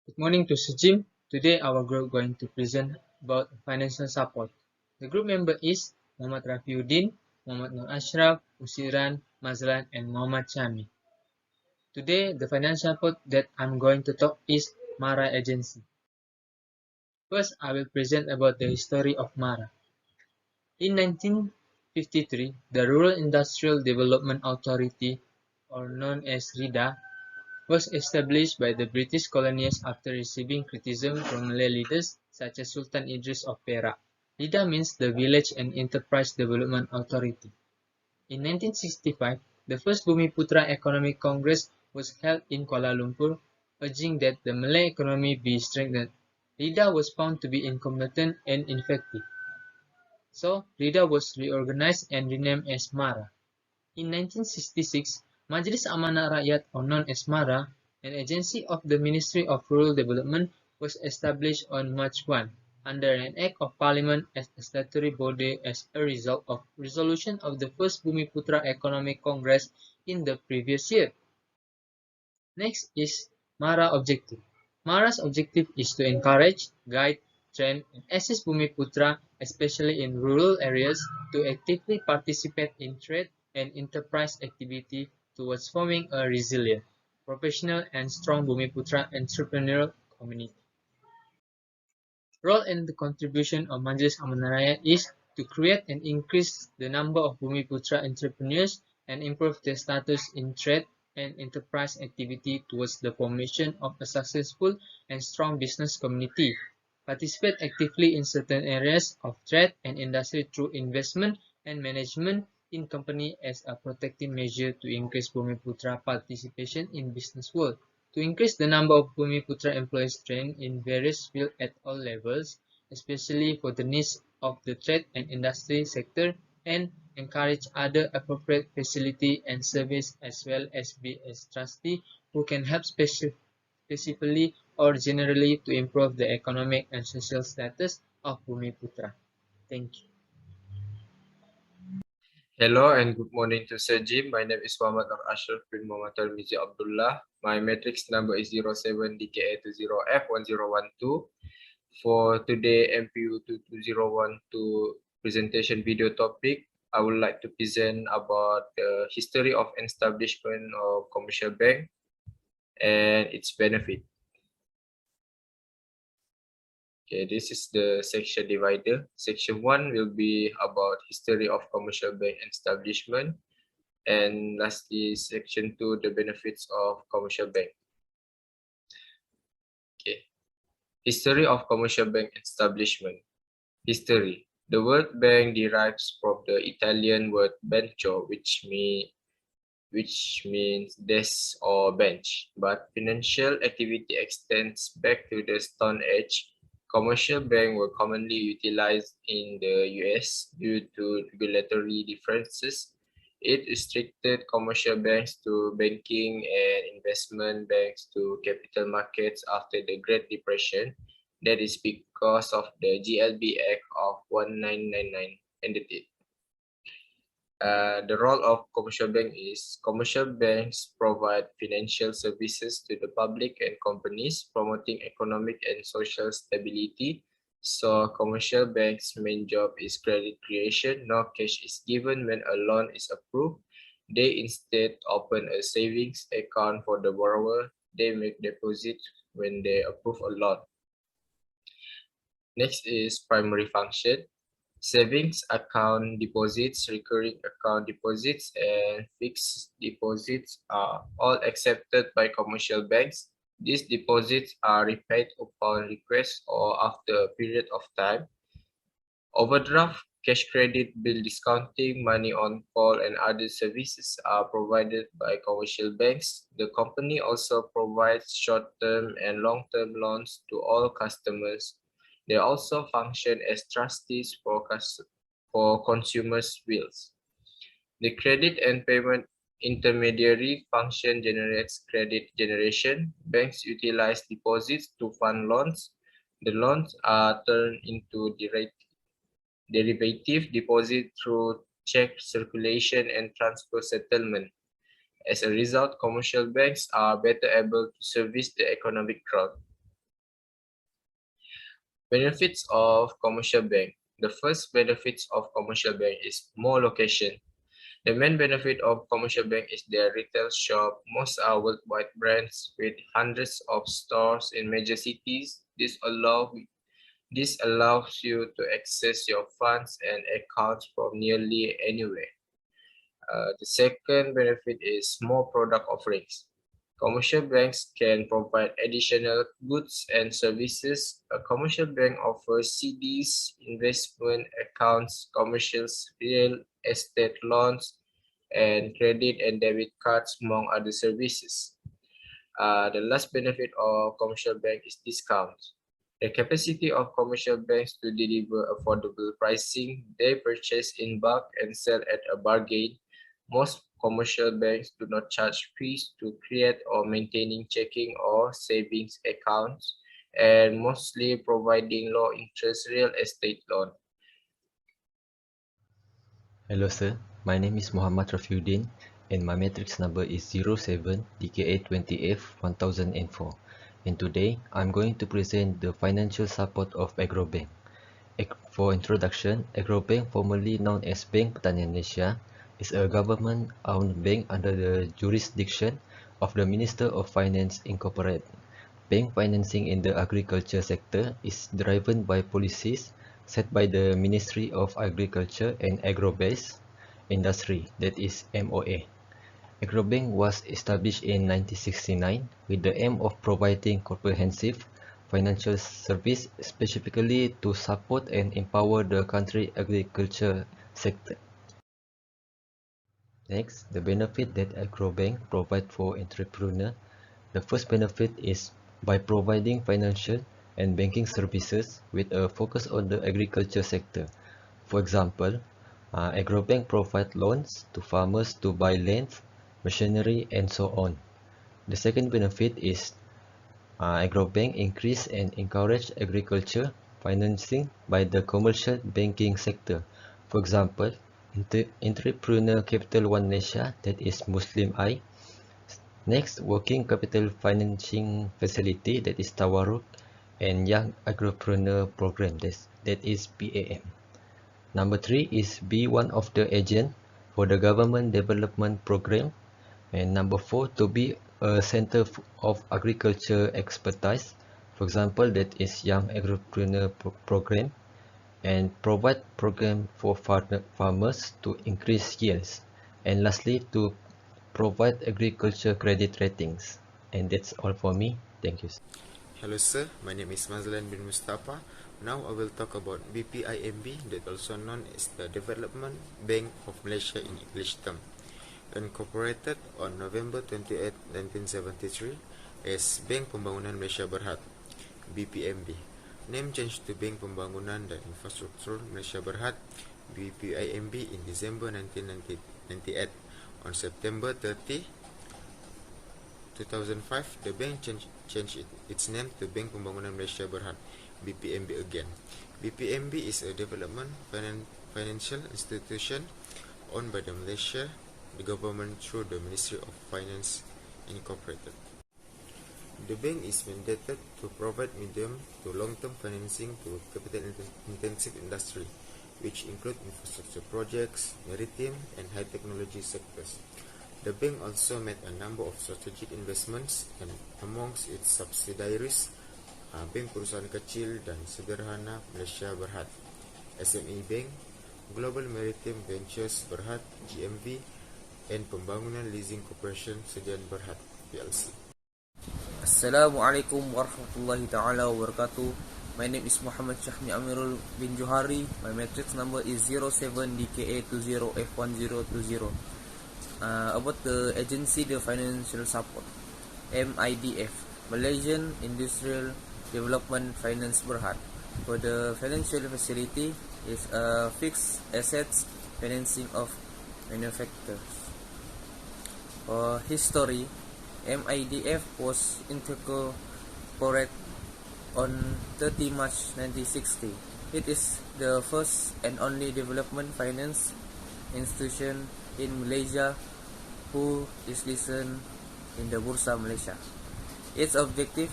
Good morning to Sujim. Today our group going to present about financial support. The group member is Muhammad Rafiuddin, Muhammad Nur Ashraf, Usiran, Mazlan and Muhammad Chami. Today the financial support that I'm going to talk is Mara Agency. First I will present about the history of Mara. In 1953, the Rural Industrial Development Authority, or known as RIDA, was established by the British colonies after receiving criticism from Malay leaders such as Sultan Idris of Perak. RIDA means the Village and Enterprise Development Authority. In 1965, the first Bumiputra Economic Congress was held in Kuala Lumpur, urging that the Malay economy be strengthened. RIDA was found to be incompetent and ineffective. So, RIDA was reorganized and renamed as MARA. In 1966, Majlis Amanah Rakyat, or known as MARA, an agency of the Ministry of Rural Development, was established on March 1 under an Act of Parliament as a statutory body as a result of resolution of the first Bumiputra Economic Congress in the previous year. Next is MARA objective. MARA's objective is to encourage, guide, train, and assist Bumiputra, especially in rural areas, to actively participate in trade and enterprise activity towards forming a resilient, professional, and strong Bumiputra entrepreneurial community. Role and the contribution of Majlis Amanah Rakyat is to create and increase the number of Bumiputra entrepreneurs and improve their status in trade and enterprise activity towards the formation of a successful and strong business community. Participate actively in certain areas of trade and industry through investment and management in company as a protective measure to increase Bumiputra participation in business world. To increase the number of Bumiputra employees trained in various fields at all levels, especially for the needs of the trade and industry sector, and encourage other appropriate facility and service as well as be a trustee who can help specifically or generally to improve the economic and social status of Bumiputra. Thank you. Hello and good morning to Sir Jim. My name is Muhammad Nur Ashraf bin Muhammad Tarmizi Abdullah. My matrix number is 07DKA20F1012. For today MPU22012 presentation video topic, I would like to present about the history of establishment of commercial bank and its benefit. Okay, this is the section divider. Section 1 will be about history of commercial bank establishment. And lastly, section 2, the benefits of commercial bank. Okay. History of commercial bank establishment. History. The word bank derives from the Italian word banco, which means desk or bench. But financial activity extends back to the Stone Age. Commercial banks were commonly utilized in the US due to regulatory differences. It restricted commercial banks to banking and investment banks to capital markets after the Great Depression. That is because of the GLB Act of 1999 ended it. The role of commercial bank is commercial banks provide financial services to the public and companies, promoting economic and social stability. So commercial banks' main job is credit creation. No cash is given when a loan is approved. They instead open a savings account for the borrower. They make deposits when they approve a loan. Next is primary function. Savings account deposits, recurring account deposits, and fixed deposits are all accepted by commercial banks. These deposits are repaid upon request or after a period of time. Overdraft, cash credit, bill discounting, money on call, and other services are provided by commercial banks. The company also provides short-term and long-term loans to all customers. They also function as trustees for consumers' bills. The credit and payment intermediary function generates credit generation. Banks utilize deposits to fund loans. The loans are turned into derivative deposit through check circulation and transfer settlement. As a result, commercial banks are better able to service the economic growth. Benefits of commercial bank. The first benefits of commercial bank is more location. The main benefit of commercial bank is their retail shop. Most are worldwide brands with hundreds of stores in major cities. This allows you to access your funds and accounts from nearly anywhere. The second benefit is more product offerings. Commercial banks can provide additional goods and services. A commercial bank offers CDs, investment accounts, commercials, real estate loans, and credit and debit cards, among other services. The last benefit of commercial bank is discounts. The capacity of commercial banks to deliver affordable pricing, they purchase in bulk and sell at a bargain. Most commercial banks do not charge fees to create or maintaining checking or savings accounts and mostly providing low interest real estate loan. Hello sir, my name is Muhammad Rafiuddin and my matrix number is 07DKA20F1004 and today I'm going to present the financial support of Agrobank. For introduction, Agrobank, formerly known as Bank Pertanian Malaysia, is a government-owned bank under the jurisdiction of the Minister of Finance Incorporated. Bank financing in the agriculture sector is driven by policies set by the Ministry of Agriculture and Agro-Based Industry, that is MOA. Agrobank was established in 1969 with the aim of providing comprehensive financial service specifically to support and empower the country agriculture sector. Next, the benefit that Agrobank provide for entrepreneur. The first benefit is by providing financial and banking services with a focus on the agriculture sector. For example, Agrobank provide loans to farmers to buy land, machinery, and so on. The second benefit is Agrobank increase and encourage agriculture financing by the commercial banking sector. For example, Entrepreneur Capital One Malaysia, that is Muslim I. Next, Working Capital Financing Facility, that is Tawarruk, and Young Agripreneur Program, that is BAM. Number 3 is be one of the agent for the Government Development Program. And number 4, to be a center of agriculture expertise. For example, that is Young Agripreneur Program. And provide program for farmers to increase yields. And lastly, to provide agriculture credit ratings. And that's all for me. Thank you. Hello sir, my name is Mazlan bin Mustafa. Now I will talk about BPIMB, that also known as the Development Bank of Malaysia in English term. Incorporated on November 28, 1973 as Bank Pembangunan Malaysia Berhad, BPMB. Name changed to Bank Pembangunan dan Infrastruktur Malaysia Berhad, BPIMB, in December 1998. On September 30, 2005, the bank changed its name to Bank Pembangunan Malaysia Berhad, BPMB again. BPMB is a development financial institution owned by the Malaysia, the government through the Ministry of Finance Incorporated. The bank is mandated to provide medium to long-term financing to capital-intensive industry, which include infrastructure projects, maritime, and high-technology sectors. The bank also made a number of strategic investments, and amongst its subsidiaries, Bank Perusahaan Kecil dan Sederhana Malaysia Berhad, SME Bank, Global Maritime Ventures Berhad, GMV, and Pembangunan Leasing Corporation Sedian Berhad, PLC. Assalamualaikum warahmatullahi ta'ala wabarakatuh. My name is Muhammad Syahmi Amirul bin Johari. My matrix number is 07DKA20F1020. About the agency, the financial support, MIDF, Malaysian Industrial Development Finance Berhad. For the financial facility is fixed assets financing of manufacturers. For history, MIDF was incorporated on 30 March 1960. It is the first and only development finance institution in Malaysia who is listed in the Bursa Malaysia. Its objective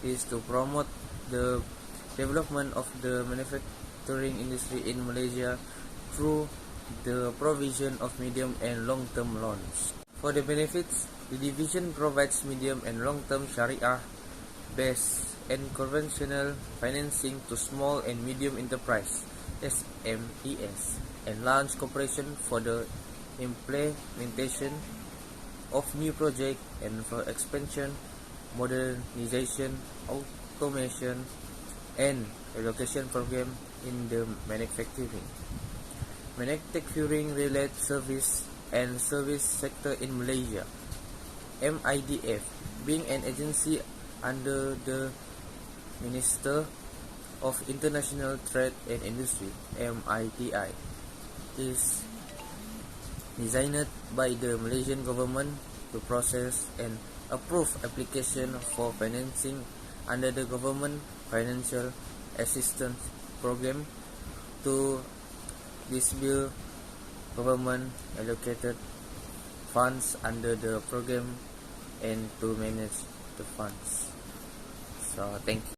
is to promote the development of the manufacturing industry in Malaysia through the provision of medium and long-term loans. For the benefits, the division provides medium and long-term Sharia-based and conventional financing to small and medium enterprise (SMEs) and large corporations for the implementation of new projects and for expansion, modernization, automation, and relocation program in the manufacturing-related service and service sector in Malaysia. MIDF, being an agency under the Minister of International Trade and Industry (MITI), is designed by the Malaysian government to process and approve application for financing under the government financial assistance program to disburse government allocated funds under the program and to manage the funds. So thank you.